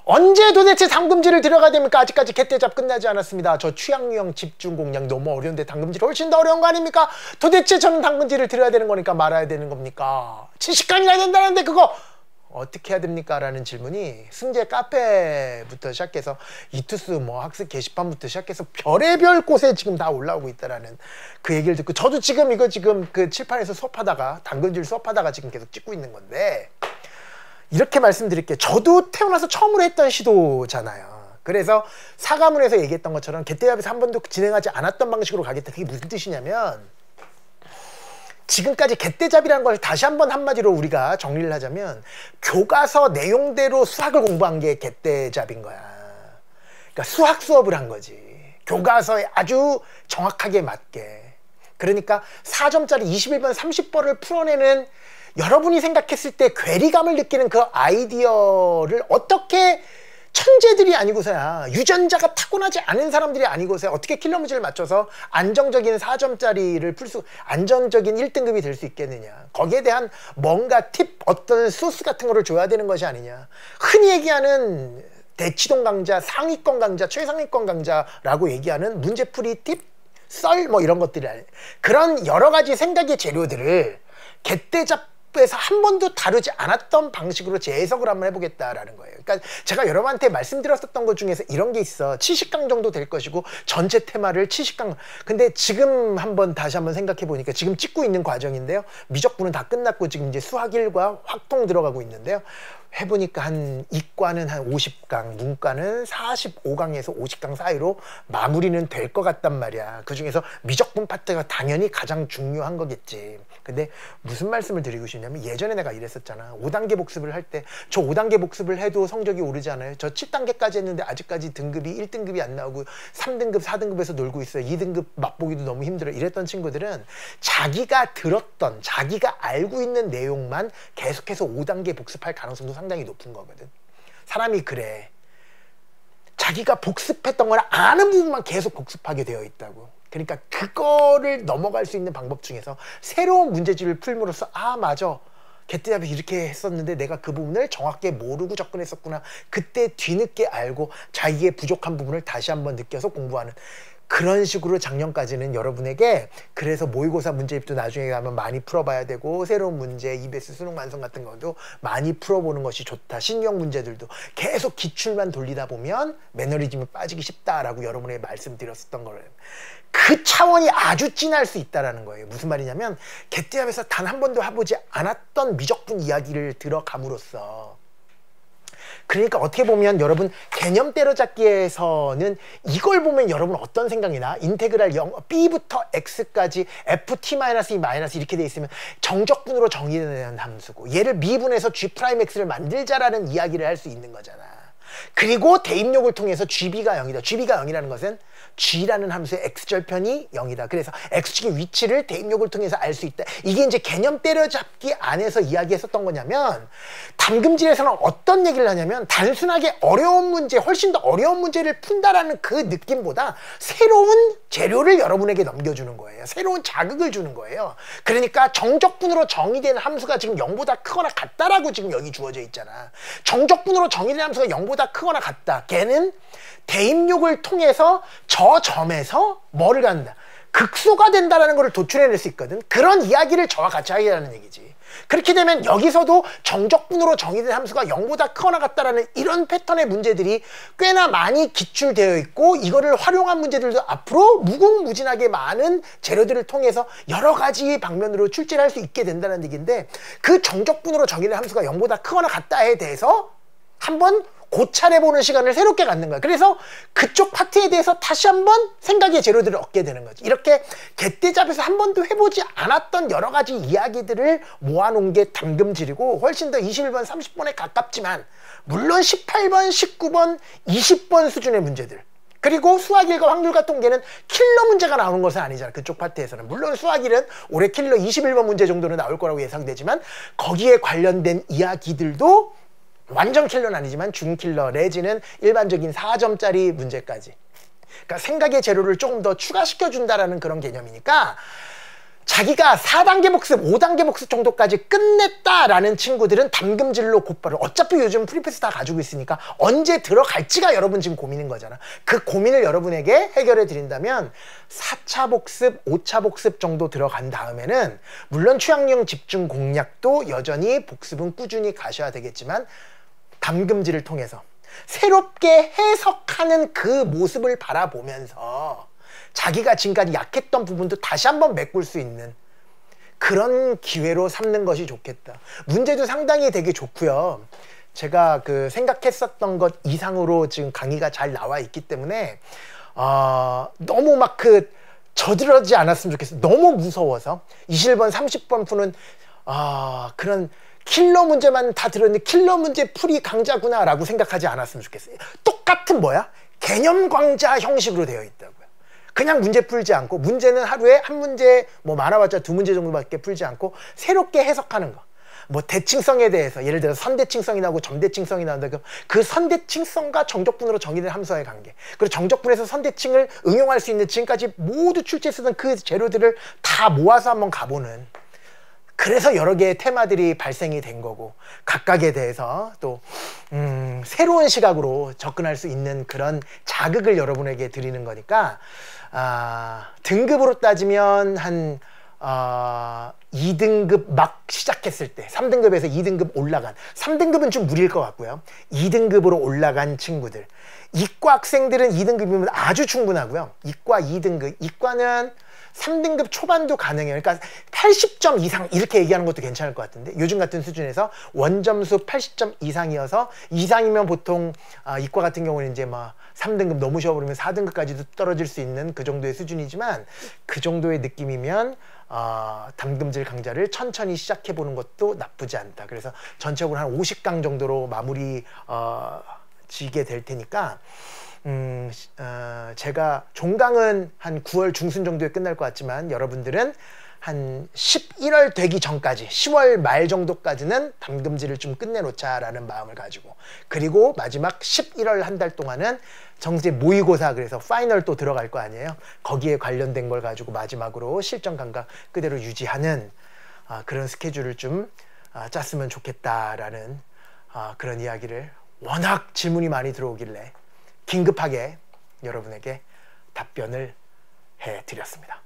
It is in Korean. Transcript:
언제 도대체 당금질을 들어가야 됩니까? 아직까지 개떼잡 끝나지 않았습니다. 저 취향유형 집중 공략 너무 어려운데 당금질 훨씬 더 어려운 거 아닙니까? 도대체 저는 당금질을 들어야 되는 거니까 말아야 되는 겁니까? 70강이나 된다는데 그거 어떻게 해야 됩니까? 라는 질문이 승재 카페부터 시작해서 이투스 뭐 학습 게시판부터 시작해서 별의별 곳에 지금 다 올라오고 있다라는 그 얘기를 듣고, 저도 지금 이거 지금 그 칠판에서 수업하다가 당근질 수업하다가 지금 계속 찍고 있는 건데, 이렇게 말씀드릴게요. 저도 태어나서 처음으로 했던 시도잖아요. 그래서 사과문에서 얘기했던 것처럼 개떼잡에서 한 번도 진행하지 않았던 방식으로 가겠다. 그게 무슨 뜻이냐면, 지금까지 개떼잡이라는 걸 다시 한번 한마디로 우리가 정리를 하자면 교과서 내용대로 수학을 공부한 게 개떼잡인 거야. 그러니까 수학 수업을 한 거지. 교과서에 아주 정확하게 맞게. 그러니까 4점짜리 21번 30번을 풀어내는, 여러분이 생각했을 때 괴리감을 느끼는 그 아이디어를 어떻게 천재들이 아니고서야, 유전자가 타고나지 않은 사람들이 아니고서야 어떻게 킬러 문제를 맞춰서 안정적인 4점짜리를 풀 수, 안정적인 1등급이 될 수 있겠느냐. 거기에 대한 뭔가 팁, 어떤 소스 같은 거를 줘야 되는 것이 아니냐. 흔히 얘기하는 대치동 강좌, 상위권 강좌, 최상위권 강좌라고 얘기하는 문제풀이 팁, 썰 뭐 이런 것들이 아니에요. 그런 여러 가지 생각의 재료들을 개떼잡 에서 한 번도 다루지 않았던 방식으로 재해석을 한번 해보겠다라는 거예요. 그러니까 제가 여러분한테 말씀드렸었던 것 중에서 이런 게 있어. 70강 정도 될 것이고 전체 테마를 70강. 근데 지금 한번 다시 한번 생각해 보니까 지금 찍고 있는 과정인데요. 미적분은 다 끝났고 지금 이제 수학 1과 확통 들어가고 있는데요. 해보니까 한 이과는 한 50강, 문과는 45강에서 50강 사이로 마무리는 될 것 같단 말이야. 그 중에서 미적분 파트가 당연히 가장 중요한 거겠지. 근데 무슨 말씀을 드리고 싶냐면, 예전에 내가 이랬었잖아. 5단계 복습을 할 때 저 5단계 복습을 해도 성적이 오르지 않아요. 저 7단계까지 했는데 아직까지 등급이 1등급이 안 나오고 3등급, 4등급에서 놀고 있어요. 2등급 맛보기도 너무 힘들어. 이랬던 친구들은 자기가 들었던, 자기가 알고 있는 내용만 계속해서 5단계 복습할 가능성도 상당히 높은 거거든. 사람이 그래. 자기가 복습했던 걸 아는 부분만 계속 복습하게 되어 있다고. 그러니까 그거를 넘어갈 수 있는 방법 중에서 새로운 문제집을 풀므로써, 아 맞아, 개떼잡이 이렇게 했었는데 내가 그 부분을 정확하게 모르고 접근했었구나. 그때 뒤늦게 알고 자기의 부족한 부분을 다시 한번 느껴서 공부하는, 그런 식으로 작년까지는 여러분에게, 그래서 모의고사 문제집도 나중에 가면 많이 풀어봐야 되고, 새로운 문제, EBS 수능 완성 같은 것도 많이 풀어보는 것이 좋다. 신형 문제들도 계속 기출만 돌리다 보면 매너리즘에 빠지기 쉽다라고 여러분에게 말씀드렸었던 거예요. 그 차원이 아주 진할 수 있다는 거예요. 무슨 말이냐면, 개떼잡에서 단 한 번도 해보지 않았던 미적분 이야기를 들어감으로써, 그러니까 어떻게 보면 여러분 개념 때려잡기에서는 이걸 보면 여러분 어떤 생각이 나? 인테그랄 0, B부터 X까지 FT-E 이렇게 돼 있으면 정적분으로 정의되는 함수고, 얘를 미분해서 G'X를 만들자라는 이야기를 할 수 있는 거잖아. 그리고 대입력을 통해서 GB가 0이다. GB가 0이라는 것은 G라는 함수의 X절편이 0이다. 그래서 X축의 위치를 대입력을 통해서 알 수 있다. 이게 이제 개념 때려잡기 안에서 이야기했었던 거냐면, 담금질에서는 어떤 얘기를 하냐면, 단순하게 어려운 문제, 훨씬 더 어려운 문제를 푼다라는 그 느낌보다 새로운 재료를 여러분에게 넘겨주는 거예요. 새로운 자극을 주는 거예요. 그러니까 정적분으로 정의된 함수가 지금 0보다 크거나 같다라고 지금 여기 주어져 있잖아. 정적분으로 정의된 함수가 0보다 크거나 같다. 걔는 대입력을 통해서 저 점에서 뭐를 갖는다, 극소가 된다라는 것을 도출해낼 수 있거든. 그런 이야기를 저와 같이 하겠다는 얘기지. 그렇게 되면 여기서도 정적분으로 정의된 함수가 0보다 크거나 같다라는 이런 패턴의 문제들이 꽤나 많이 기출되어 있고, 이거를 활용한 문제들도 앞으로 무궁무진하게 많은 재료들을 통해서 여러 가지 방면으로 출제를 할 수 있게 된다는 얘기인데, 그 정적분으로 정의된 함수가 0보다 크거나 같다에 대해서 한번 고찰해보는 시간을 새롭게 갖는 거야. 그래서 그쪽 파트에 대해서 다시 한번 생각의 재료들을 얻게 되는 거지. 이렇게 개떼잡에서 한 번도 해보지 않았던 여러 가지 이야기들을 모아놓은 게 담금질이고, 훨씬 더 21번, 30번에 가깝지만, 물론 18번, 19번, 20번 수준의 문제들, 그리고 수학일과 확률과 통계는 킬러 문제가 나오는 것은 아니잖아. 그쪽 파트에서는. 물론 수학일은 올해 킬러 21번 문제 정도는 나올 거라고 예상되지만, 거기에 관련된 이야기들도 완전 킬러는 아니지만 중킬러 내지는 일반적인 4점짜리 문제까지, 그러니까 생각의 재료를 조금 더 추가시켜 준다라는 그런 개념이니까, 자기가 4단계 복습, 5단계 복습 정도까지 끝냈다라는 친구들은 담금질로 곧바로, 어차피 요즘 프리패스 다 가지고 있으니까 언제 들어갈지가 여러분 지금 고민인 거잖아. 그 고민을 여러분에게 해결해 드린다면 4차 복습, 5차 복습 정도 들어간 다음에는 물론 취향형 집중 공략도 여전히 복습은 꾸준히 가셔야 되겠지만 담금질을 통해서 새롭게 해석하는 그 모습을 바라보면서 자기가 지금까지 약했던 부분도 다시 한번 메꿀 수 있는 그런 기회로 삼는 것이 좋겠다. 문제도 상당히 되게 좋고요. 제가 그 생각했었던 것 이상으로 지금 강의가 잘 나와 있기 때문에 너무 막 저들어지 않았으면 좋겠어요. 너무 무서워서 21번 30번 푸는 그런 킬러 문제만 다 들었는데 킬러 문제 풀이 강좌구나 라고 생각하지 않았으면 좋겠어요. 똑같은 개념 강좌 형식으로 되어 있다고요. 그냥 문제 풀지 않고, 문제는 하루에 한 문제, 많아봤자 2문제 정도밖에 풀지 않고 새롭게 해석하는 거. 대칭성에 대해서 예를 들어 선대칭성이 나오고 점대칭성이 나온다. 그 선대칭성과 정적분으로 정의된 함수와의 관계, 그리고 정적분에서 선대칭을 응용할 수 있는 지금까지 모두 출제에 쓰던 그 재료들을 다 모아서 한번 가보는, 그래서 여러 개의 테마들이 발생이 된 거고, 각각에 대해서 또 새로운 시각으로 접근할 수 있는 그런 자극을 여러분에게 드리는 거니까, 등급으로 따지면 한 2등급 막 시작했을 때, 3등급에서 2등급 올라간, 3등급은 좀 무리일 것 같고요. 2등급으로 올라간 친구들, 이과 학생들은 2등급이면 아주 충분하고요. 이과 2등급, 이과는 3등급 초반도 가능해요. 그러니까 80점 이상 이렇게 얘기하는 것도 괜찮을 것 같은데, 요즘 같은 수준에서 원점수 80점 이상이어서, 이상이면 보통 이과 같은 경우는 이제 3등급 너무 쉬워버리면 4등급까지도 떨어질 수 있는 그 정도의 수준이지만, 그 정도의 느낌이면 담금질 강좌를 천천히 시작해보는 것도 나쁘지 않다. 그래서 전체적으로 한 50강 정도로 마무리 지게 될 테니까, 제가 종강은 한 9월 중순 정도에 끝날 것 같지만, 여러분들은 한 11월 되기 전까지, 10월 말 정도까지는 담금질을 좀 끝내놓자라는 마음을 가지고, 그리고 마지막 11월 한 달 동안은 정시 모의고사, 그래서 파이널 또 들어갈 거 아니에요. 거기에 관련된 걸 가지고 마지막으로 실전 감각 그대로 유지하는 그런 스케줄을 좀 짰으면 좋겠다라는 그런 이야기를, 워낙 질문이 많이 들어오길래 긴급하게 여러분에게 답변을 해드렸습니다.